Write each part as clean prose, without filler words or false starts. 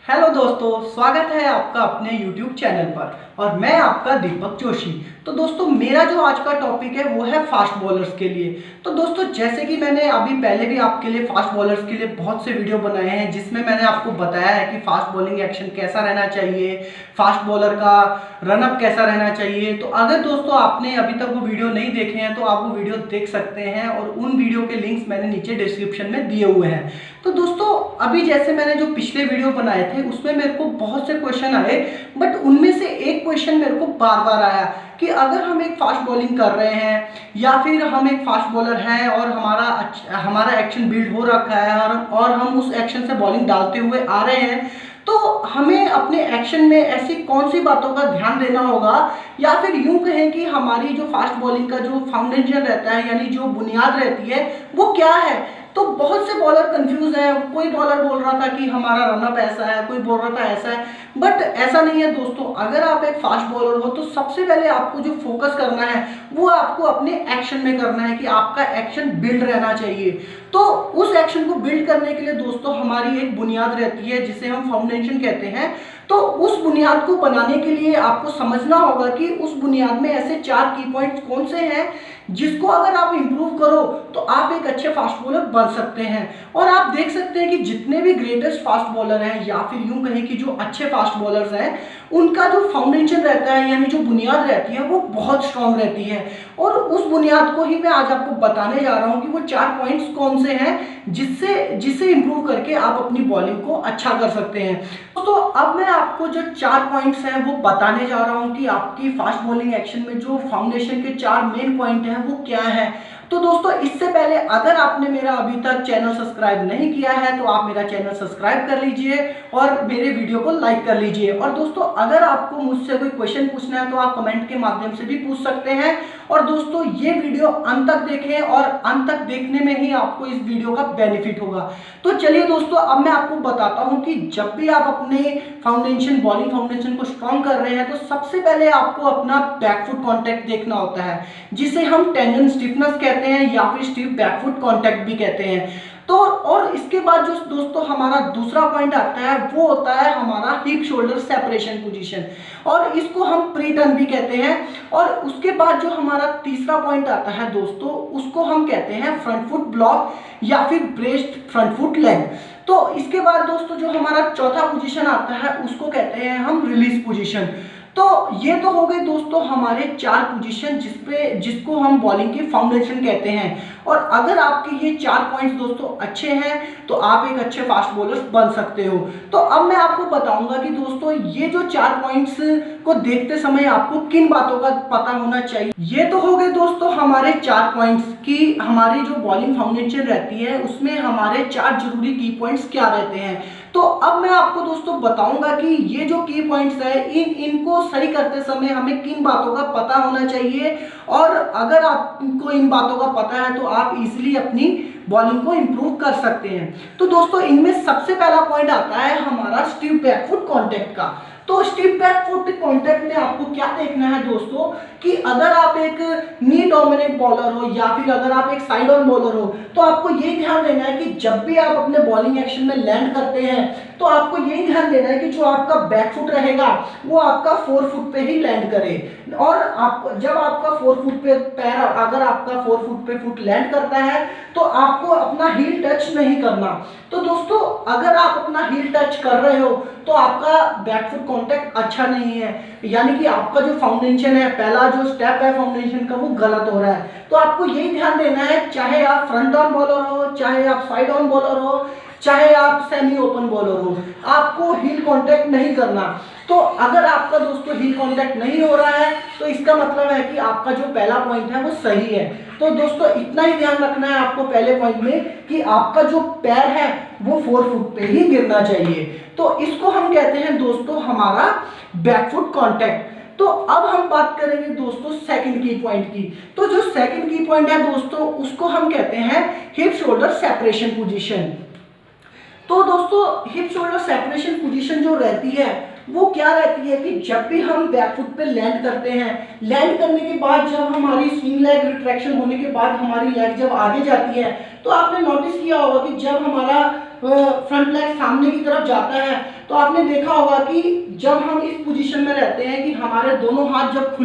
Hello दोस्तों, स्वागत है आपका अपने YouTube चैनल पर और मैं आपका दीपक जोशी। तो दोस्तों, मेरा जो आज का टॉपिक है वो है फास्ट बॉलर्स के लिए। तो दोस्तों, जैसे कि मैंने अभी पहले भी आपके लिए फास्ट बॉलर्स के लिए बहुत से वीडियो बनाए हैं जिसमें मैंने आपको बताया है कि फास्ट बॉलिंग एक्शन कैसा रहना चाहिए, फास्ट बॉलर का रनअप कैसा रहना चाहिए। तो अगर दोस्तों आपने अभी तक वो वीडियो नहीं देखे हैं तो आप वो वीडियो देख सकते हैं और उन वीडियो के लिंक्स मैंने नीचे डिस्क्रिप्शन में दिए हुए हैं। तो दोस्तों, अभी जैसे मैंने जो पिछले वीडियो बनाए थे उसमें मेरे को बहुत से क्वेश्चन आए, बट उनमें से एक क्वेश्चन मेरे को बार बार आया कि अगर हम एक फास्ट बॉलिंग कर रहे हैं या फिर हम एक फास्ट बॉलर हैं और हमारा एक्शन बिल्ड हो रखा है और हम उस एक्शन से बॉलिंग डालते हुए आ रहे हैं, तो हमें अपने एक्शन में ऐसी कौन सी बातों का ध्यान देना होगा, या फिर यूं कहें कि हमारी जो फास्ट बॉलिंग का जो फाउंडेशन रहता है यानी जो बुनियाद रहती है वो क्या है। तो बहुत से बॉलर कंफ्यूज है। कोई बॉलर बोल रहा था कि हमारा रनअप ऐसा है, कोई बोल रहा था ऐसा है, बट ऐसा नहीं है दोस्तों। अगर आप एक फास्ट बॉलर हो तो सबसे पहले आपको जो फोकस करना है वो आपको अपने एक्शन में करना है कि आपका एक्शन बिल्ड रहना चाहिए। तो उस एक्शन को बिल्ड करने के लिए दोस्तों हमारी एक बुनियाद रहती है जिसे हम फाउंडेशन कहते हैं। तो उस बुनियाद को बनाने के लिए आपको समझना होगा कि उस बुनियाद में ऐसे 4 की पॉइंट्स कौन से हैं जिसको अगर आप इंप्रूव करो तो आप एक अच्छे फास्ट बॉलर बन सकते हैं। और आप देख सकते हैं कि जितने भी ग्रेटेस्ट फास्ट बॉलर हैं या फिर यूं कहें कि जो अच्छे फास्ट बॉलर्स हैं उनका जो फाउंडेशन रहता है यानी जो बुनियाद रहती है वो बहुत स्ट्रांग रहती है। और उस बुनियाद को ही मैं आज आपको बताने जा रहा हूं कि वो 4 पॉइंट्स कौन से हैं जिसे इंप्रूव करके आप अपनी बॉलिंग को अच्छा कर सकते हैं। तो अब मैं आपको जो 4 पॉइंट्स हैं वो बताने जा रहा हूं कि आपकी फास्ट बॉलिंग एक्शन में जो फाउंडेशन के 4 मेन पॉइंट हैं वो क्या है। तो दोस्तों, इससे पहले अगर आपने मेरा अभी तक चैनल सब्सक्राइब नहीं किया है तो आप मेरा चैनल सब्सक्राइब कर लीजिए और मेरे वीडियो को लाइक कर लीजिए। और दोस्तों, अगर आपको मुझसे कोई क्वेश्चन पूछना है तो आप कमेंट के माध्यम से भी पूछ सकते हैं। और दोस्तों, ये वीडियो अंत तक देखें और अंत तक देखने में ही आपको इस वीडियो का बेनिफिट होगा। तो चलिए दोस्तों, अब मैं आपको बताता हूं कि जब भी आप अपने बॉलिंग फाउंडेशन को स्ट्रॉन्ग कर रहे हैं तो सबसे पहले आपको अपना बैकफुट कांटेक्ट देखना होता है जिसे हम टेंडन स्टिफनेस कहते हैं या फिर स्टिफ बैकफुट कांटेक्ट भी कहते हैं। तो और इसके बाद जो दोस्तों हमारा दूसरा पॉइंट आता है वो होता है हमारा हिप शोल्डर सेपरेशन पोजीशन, और इसको हम प्री टर्न भी कहते हैं। और उसके बाद जो हमारा तीसरा पॉइंट आता है दोस्तों उसको हम कहते हैं फ्रंट फुट ब्लॉक या फिर ब्रेस्ट फ्रंट फुट लेग। तो इसके बाद दोस्तों जो हमारा चौथा पोजीशन आता है उसको कहते हैं हम रिलीज पोजीशन। तो ये तो हो गए दोस्तों हमारे 4 पोजीशन जिसको हम बॉलिंग की फाउंडेशन कहते हैं। और अगर आपके ये 4 पॉइंट्स दोस्तों अच्छे हैं तो आप एक अच्छे फास्ट बॉलर बन सकते हो। तो अब मैं आपको बताऊंगा कि दोस्तों ये जो 4 पॉइंट्स को देखते समय आपको किन बातों का पता होना चाहिए। ये तो हो गए दोस्तों हमारे 4 पॉइंट्स की हमारी जो बॉलिंग फाउंडेशन रहती है उसमें हमारे 4 जरूरी की पॉइंट्स क्या रहते हैं। तो अब मैं आपको दोस्तों बताऊंगा कि ये जो की पॉइंट्स है इनको सही करते समय हमें किन बातों का पता होना चाहिए। और अगर आपको इन बातों का पता है तो आप इजीली अपनी बॉलिंग को इंप्रूव कर सकते हैं। तो दोस्तों, इनमें सबसे पहला पॉइंट आता है हमारा स्टिफ बैकफुट कांटेक्ट का। तो स्टिफ बैकफुट कांटेक्ट में आपको क्या देखना है दोस्तों कि अगर आप एक नी डोमिनेंट बॉलर हो या फिर अगर आप एक साइड ऑन बॉलर हो तो आपको यही ध्यान देना है कि जब भी आप अपने बॉलिंग एक्शन में लैंड करते हैं तो आपको यही ध्यान देना है कि जो आपका बैकफुट रहेगा वो आपका 4 फुट पे ही लैंड करे। और जब आपका 4 फुट पे पैर अगर आपका 4 फुट पे फुट लैंड करता है तो आपको अपना हील टच नहीं करना। तो दोस्तों, अगर आप अपना हील टच कर रहे हो तो आपका बैकफुट कांटेक्ट अच्छा नहीं है, यानी कि आपका जो फाउंडेशन है, पहला जो स्टेप है फाउंडेशन का वो गलत हो रहा है। तो आपको यही ध्यान देना है, चाहे आप फ्रंट ऑन बॉलर हो, चाहे आप साइड ऑन बॉलर हो, चाहे आप सेमी ओपन बॉलर हो, आपको हील कांटेक्ट नहीं करना। तो अगर आपका दोस्तों हील कांटेक्ट नहीं हो रहा है तो इसका मतलब है कि आपका जो पहला पॉइंट है वो सही है। तो दोस्तों, इतना ही ध्यान रखना है आपको पहले पॉइंट में कि आपका जो पैर है वो 4 फुट पे ही गिरना चाहिए। तो इसको हम कहते हैं दोस्तों हमारा बैकफुट कांटेक्ट। तो अब हम बात करेंगे दोस्तों सेकंड की पॉइंट की। तो जो सेकंड की पॉइंट है दोस्तों उसको हम कहते हैं हिप शोल्डर सेपरेशन पोजीशन। तो दोस्तों, हिप शोल्डर सेपरेशन पोजीशन जो रहती है वो क्या रहती है कि जब भी हम बैकफुट पे लैंड करते हैं, लैंड करने के बाद जब हमारी स्विंग लेग रिट्रैक्शन होने के बाद हमारी लेग जब आगे जाती है तो आपने नोटिस किया होगा कि जब हमारा फ्रंट लेग सामने की तरफ जाता है तो आपने देखा होगा कि जब हम इस पोजीशन में रहते हैं कि हमारे दोनों हाथ जब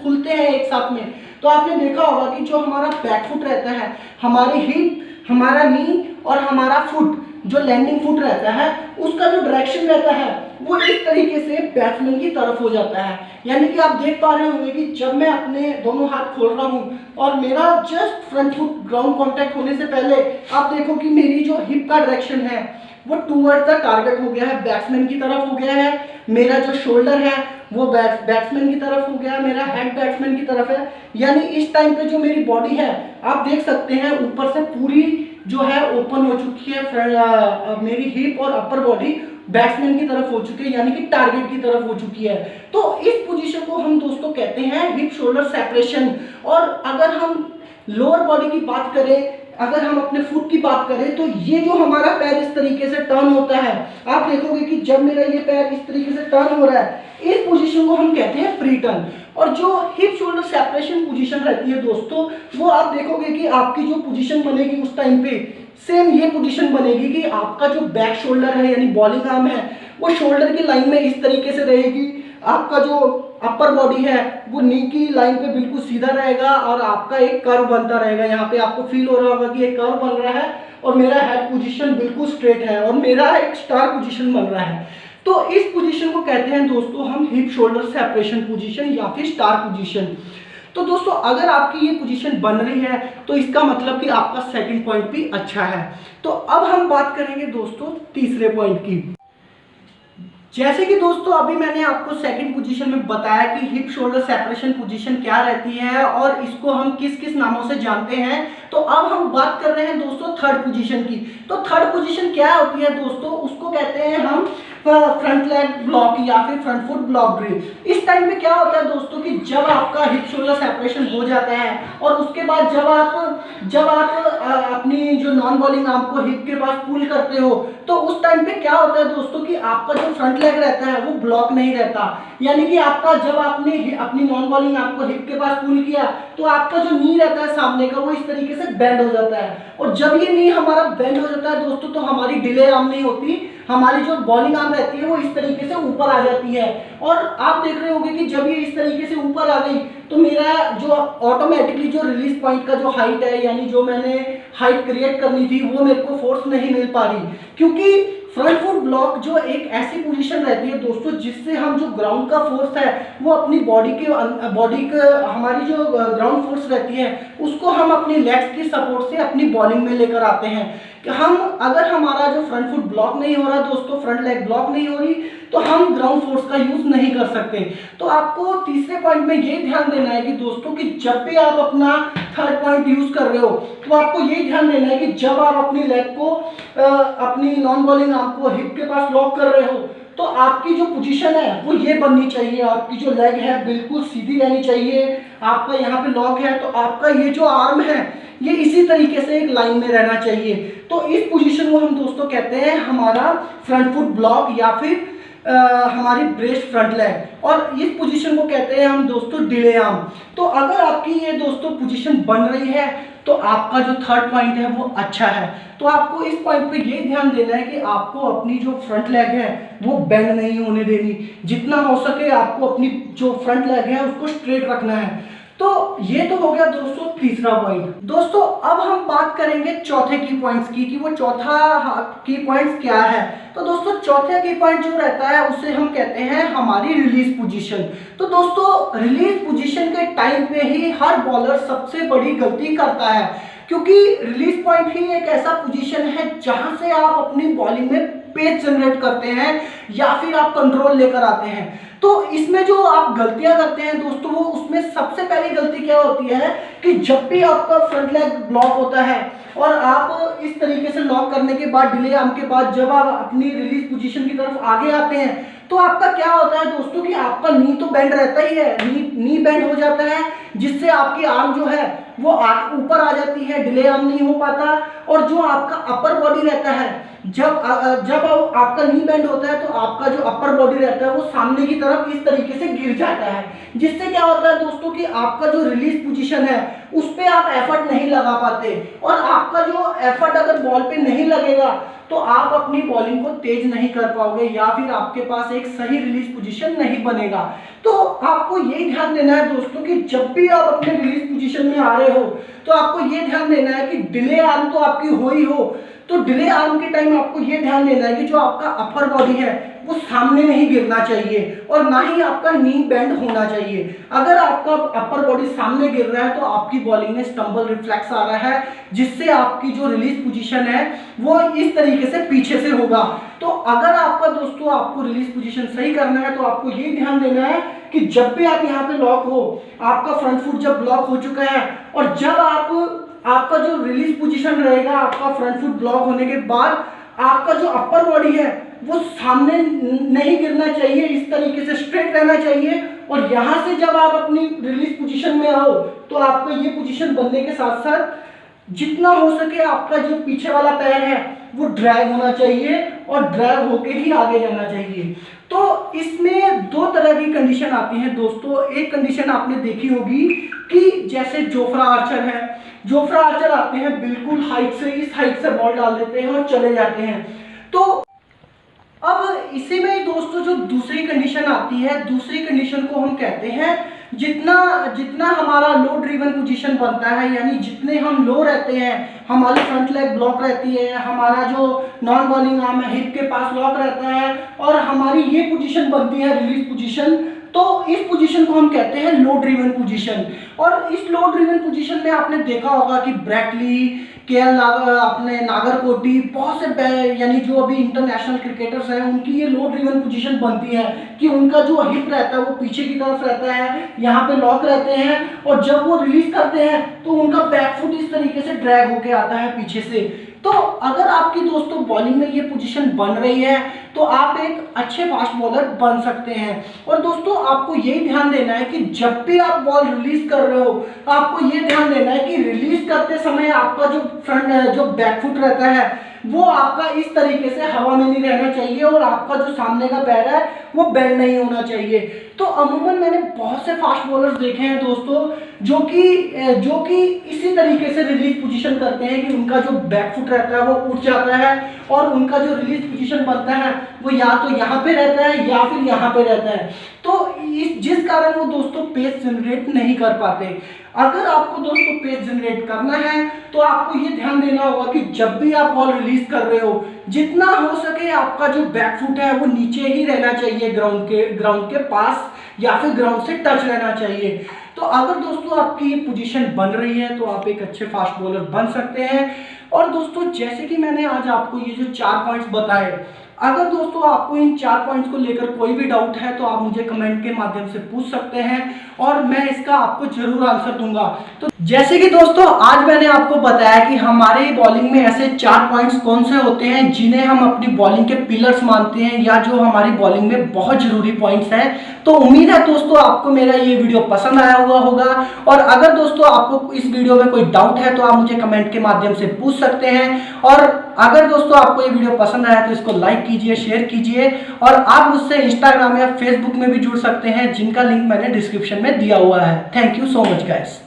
खुलते हैं एक साथ में, तो आपने देखा होगा कि जो हमारा बैक फुट रहता है, हमारी हिप, हमारा नी और हमारा फुट जो लैंडिंग फुट रहता है, उसका जो डायरेक्शन रहता है वो इस तरीके से बैट्समैन की तरफ हो जाता है। यानी कि आप देख पा रहे होंगे कि जब मैं अपने दोनों हाथ खोल रहा हूँ और मेरा just front foot ground contact होने से पहले आप देखो कि मेरी जो हिप का डायरेक्शन है वो टूवर्ड्स द टारगेट हो गया है, बैट्समैन की तरफ हो गया है। मेरा जो शोल्डर है वो बैट्समैन की तरफ हो गया, मेरा हेड बैट्समैन की तरफ है। यानी इस टाइम पे जो मेरी बॉडी है आप देख सकते हैं ऊपर से पूरी जो है ओपन हो चुकी है, मेरी हिप और अपर बॉडी बैट्समैन की तरफ हो चुकी है, यानी कि टारगेट की तरफ हो चुकी है। तो इस पोजीशन को हम दोस्तों कहते हैं हिप शोल्डर सेपरेशन। और अगर हम लोअर बॉडी की बात करें, अगर हम अपने फुट की बात करें, तो ये जो हमारा पैर इस तरीके से टर्न होता है, आप देखोगे कि जब मेरा ये पैर इस तरीके से टर्न हो रहा है, इस पोजीशन को हम कहते हैं प्री टर्न। और जो हिप शोल्डर सेपरेशन पोजीशन रहती है दोस्तों, वो आप देखोगे कि आपकी जो पोजीशन बनेगी उस टाइम पे सेम ये पोजीशन बनेगी कि आपका जो बैक शोल्डर है यानी बॉलिंग आर्म है वो शोल्डर की लाइन में इस तरीके से रहेगी, आपका जो अपर बॉडी है वो नी की लाइन पे बिल्कुल सीधा रहेगा और आपका एक कर्व बनता रहेगा। यहाँ पे आपको फील हो रहा होगा कि एक कर्व बन रहा है और मेरा हेड पोजीशन बिल्कुल स्ट्रेट है और मेरा एक स्टार पोजीशन बन रहा है। तो इस पोजीशन को कहते हैं दोस्तों हम हिप शोल्डर सेपरेशन पोजीशन या फिर स्टार पोजीशन। तो दोस्तों अगर आपकी ये पोजीशन बन रही है तो इसका मतलब कि आपका सेकंड पॉइंट भी अच्छा है। तो अब हम बात करेंगे दोस्तों तीसरे पॉइंट की। जैसे कि दोस्तों अभी मैंने आपको सेकंड पोजीशन में बताया कि हिप शोल्डर सेपरेशन पोजीशन क्या रहती है और इसको हम किस किस नामों से जानते हैं। तो अब हम बात कर रहे हैं दोस्तों थर्ड पोजीशन की। तो थर्ड पोजीशन क्या होती है दोस्तों, उसको कहते हैं हम फ्रंट लेग ब्लॉक या फिर फ्रंट फुट ब्लॉक ड्रिल। इस टाइम पे क्या होता है दोस्तों कि जब आपका हिप शोल्डर सेपरेशन हो जाता है और उसके बाद जब आप अपनी जो नॉन बॉलिंग आर्म को हिप के पास पुल करते हो, तो उस टाइम पे क्या होता है दोस्तों कि आपका जो फ्रंट लेग रहता है वो ब्लॉक नहीं रहता। यानी कि आपका जब आपने अपनी नॉन बॉलिंग आर्म को हिप के पास पुल किया तो आपका जो नी रहता है सामने का वो इस तरीके से बेंड हो जाता है। और जब ये नी हमारा बेंड हो जाता है दोस्तों तो हमारी डिले आर्म नहीं होती, हमारी जो बॉलिंग आर्म रहती है वो इस तरीके से ऊपर आ जाती है। और आप देख रहे होंगे कि जब ये इस तरीके से ऊपर आ गई तो मेरा जो ऑटोमेटिकली जो रिलीज पॉइंट का जो हाइट है यानी जो मैंने हाइट क्रिएट करनी थी वो मेरे को फोर्स नहीं मिल पा रही, क्योंकि फ्रंट फुट ब्लॉक जो एक ऐसी पोजीशन रहती है दोस्तों जिससे हम जो ग्राउंड का फोर्स है वो अपनी बॉडी के हमारी जो ग्राउंड फोर्स रहती है उसको हम अपनी लेग्स की सपोर्ट से अपनी बॉलिंग में लेकर आते हैं। कि हम अगर हमारा जो फ्रंट फुट ब्लॉक नहीं हो रहा दोस्तों, फ्रंट लेग ब्लॉक नहीं हो रही, तो हम ग्राउंड फोर्स का यूज नहीं कर सकते। तो आपको तीसरे पॉइंट में ये ध्यान देना है कि दोस्तों कि जब भी आप अपना थर्ड पॉइंट यूज कर रहे हो तो आपको ये ध्यान देना है कि जब आप अपनी लेग को अपनी नॉन बॉलिंग आर्म को हिप के पास लॉक कर रहे हो तो आपकी जो पोजीशन है वो ये बननी चाहिए, आपकी जो लेग है बिल्कुल सीधी रहनी चाहिए। आपका यहाँ पे लॉक है तो आपका ये जो आर्म है ये इसी तरीके से एक लाइन में रहना चाहिए। तो इस पोजीशन को हम दोस्तों कहते हैं हमारा फ्रंट फुट ब्लॉक या फिर हमारी ब्रेस्ट फ्रंट लेग। और इस पोजीशन को कहते हैं हम दोस्तों डिले आर्म। तो अगर आपकी ये दोस्तों पोजीशन बन रही है तो आपका जो थर्ड पॉइंट है वो अच्छा है। तो आपको इस पॉइंट पे ये ध्यान देना है कि आपको अपनी जो फ्रंट लेग है वो बेंड नहीं होने देनी, जितना हो सके आपको अपनी जो फ्रंट लेग है उसको स्ट्रेट रखना है। तो ये तो हो गया दोस्तों तीसरा पॉइंट। दोस्तों अब हम बात करेंगे चौथे की पॉइंट्स की कि वो चौथा की पॉइंट्स क्या है। तो दोस्तों चौथे की पॉइंट जो रहता है उसे हम कहते हैं हमारी रिलीज पोजीशन। तो दोस्तों रिलीज पोजीशन के टाइम पे ही हर बॉलर सबसे बड़ी गलती करता है, क्योंकि रिलीज पॉइंट ही एक ऐसा पोजीशन है जहां से आप अपनी बॉलिंग में पेस जनरेट करते हैं या फिर आप कंट्रोल लेकर आते हैं। तो इसमें जो आप गलतियां करते हैं दोस्तों वो उसमें सबसे पहली गलती क्या होती है कि जब भी आपका फ्रंट लेग ब्लॉक होता है और आप इस तरीके से लॉक करने के बाद डिले आर्म के बाद जब आप अपनी रिलीज पोजीशन की तरफ आगे आते हैं तो आपका क्या होता है दोस्तों कि आपका नी तो बेंड रहता ही है, नी बेंड हो जाता है जिससे आपकी आर्म जो है वो ऊपर आ जाती है, डिले आर्म नहीं हो पाता। और जो आपका अपर बॉडी रहता है जब आपका नी बेंड होता है तो आपका जो अपर बॉडी रहता है वो सामने की तरफ इस तरीके से गिर जाता है, जिससे क्या होता है दोस्तों कि आपका जो रिलीज पोजीशन है उस पर आप एफर्ट नहीं लगा पाते, और आपका जो एफर्ट अगर बॉल पे नहीं लगेगा तो आप अपनी बॉलिंग को तेज नहीं कर पाओगे, या फिर आपके पास एक सही रिलीज पोजीशन नहीं बनेगा। तो आपको ये ध्यान देना है दोस्तों कि जब भी आप अपने रिलीज पोजीशन में आ रहे हो तो आपको ये ध्यान देना है कि डिले आर्म तो आपकी हो ही हो, तो डिले आर्म के टाइम आपको ये ध्यान देना है कि जो आपका अपर बॉडी है वो सामने नहीं गिरना चाहिए, और ना ही आपका नी बेंड होना चाहिए। अगर आपका अपर बॉडी सामने गिर रहा है तो आपकी बॉलिंग में स्टंबल रिफ्लेक्स आ रहा है, जिससे आपकी जो रिलीज पोजीशन है वो इस तरीके से पीछे से होगा। तो अगर आपका दोस्तों आपको रिलीज पोजीशन सही करना है तो आपको ये ध्यान देना है कि जब भी आप यहाँ पे लॉक हो, आपका फ्रंट फुट जब ब्लॉक हो चुका है, और जब आपका जो रिलीज पोजीशन रहेगा, आपका फ्रंट फुट ब्लॉक होने के बाद आपका जो अपर बॉडी है वो सामने नहीं गिरना चाहिए, इस तरीके से स्ट्रेट रहना चाहिए। और यहां से जब आप अपनी रिलीज पोजीशन में आओ तो आपका ये पोजीशन बनने के साथ साथ जितना हो सके आपका जो पीछे वाला पैर है वो ड्रैग होना चाहिए, और ड्रैग होके ही आगे जाना चाहिए। तो इसमें दो तरह की कंडीशन आती है दोस्तों। एक कंडीशन आपने देखी होगी कि जैसे जोफ्रा आर्चर है, जोफ्रा आर्चर आते हैं बिल्कुल हाइट से, इस हाइट से बॉल डाल देते हैं और चले जाते हैं। तो अब इसी में दोस्तों जो दूसरी कंडीशन आती है, दूसरी कंडीशन को हम कहते हैं जितना जितना हमारा लो ड्रिवन पोजीशन बनता है, यानी जितने हम लो रहते हैं, हमारी फ्रंट लेग ब्लॉक रहती है, हमारा जो नॉन बॉलिंग आर्म है हिप के पास लॉक रहता है, और हमारी ये पोजीशन बनती है रिलीज पोजीशन, तो इस पोजीशन को हम कहते हैं लो ड्रिवन पोजीशन। और इस लो ड्रिवन पोजीशन में आपने देखा होगा कि ब्रैटली, केएल अपने नागरकोटी, बहुत से यानी जो अभी इंटरनेशनल क्रिकेटर्स हैं उनकी ये लो ड्रिवन पोजीशन बनती है कि उनका जो हिप रहता है वो पीछे की तरफ रहता है, यहाँ पे लॉक रहते हैं, और जब वो रिलीज करते हैं तो उनका बैक फुट इस तरीके से ड्रैग होके आता है पीछे से। तो अगर आपकी दोस्तों बॉलिंग में ये पोजीशन बन रही है तो आप एक अच्छे फास्ट बॉलर बन सकते हैं। और दोस्तों आपको यही ध्यान देना है कि जब भी आप बॉल रिलीज कर रहे हो आपको ये ध्यान देना है कि रिलीज करते समय आपका जो फ्रंट जो बैक फुट रहता है वो आपका इस तरीके से हवा में नहीं रहना चाहिए, और आपका जो सामने का पैर है वो बेंड नहीं होना चाहिए। तो अमूमन मैंने बहुत से फास्ट बॉलर्स देखे हैं दोस्तों जो कि इसी तरीके से रिलीज पोजीशन करते हैं कि उनका जो बैक फुट रहता है वो उठ जाता है, और उनका जो रिलीज पोजीशन बनता है वो या तो यहाँ पे रहता है या फिर यहाँ पे रहता है। तो जिस कारण वो दोस्तों पेस जनरेट नहीं कर पाते। अगर आपको दोस्तों पेस जनरेट करना है तो आपको ये ध्यान देना होगा कि जब भी आप बॉल रिलीज कर रहे हो जितना हो सके आपका जो बैक फुट है वो नीचे ही रहना चाहिए, ग्राउंड के पास या फिर ग्राउंड से टच रहना चाहिए। तो अगर दोस्तों आपकी ये पोजीशन बन रही है तो आप एक अच्छे फास्ट बॉलर बन सकते हैं। और दोस्तों जैसे कि मैंने आज आपको ये जो 4 पॉइंट्स बताए, अगर दोस्तों आपको इन 4 पॉइंट्स को लेकर कोई भी डाउट है तो आप मुझे कमेंट के माध्यम से पूछ सकते हैं और मैं इसका आपको जरूर आंसर दूंगा। तो जैसे कि दोस्तों आज मैंने आपको बताया कि हमारे बॉलिंग में ऐसे 4 पॉइंट्स कौन से होते हैं जिन्हें हम अपनी बॉलिंग के पिलर्स मानते हैं, या जो हमारी बॉलिंग में बहुत जरूरी पॉइंट्स हैं। तो उम्मीद है दोस्तों आपको मेरा ये वीडियो पसंद आया हुआ होगा, और अगर दोस्तों आपको इस वीडियो में कोई डाउट है तो आप मुझे कमेंट के माध्यम से पूछ सकते हैं। और अगर दोस्तों आपको ये वीडियो पसंद आया तो इसको लाइक कीजिए, शेयर कीजिए, और आप मुझसे इंस्टाग्राम या फेसबुक में भी जुड़ सकते हैं जिनका लिंक मैंने डिस्क्रिप्शन में दिया हुआ है। Thank you so much guys.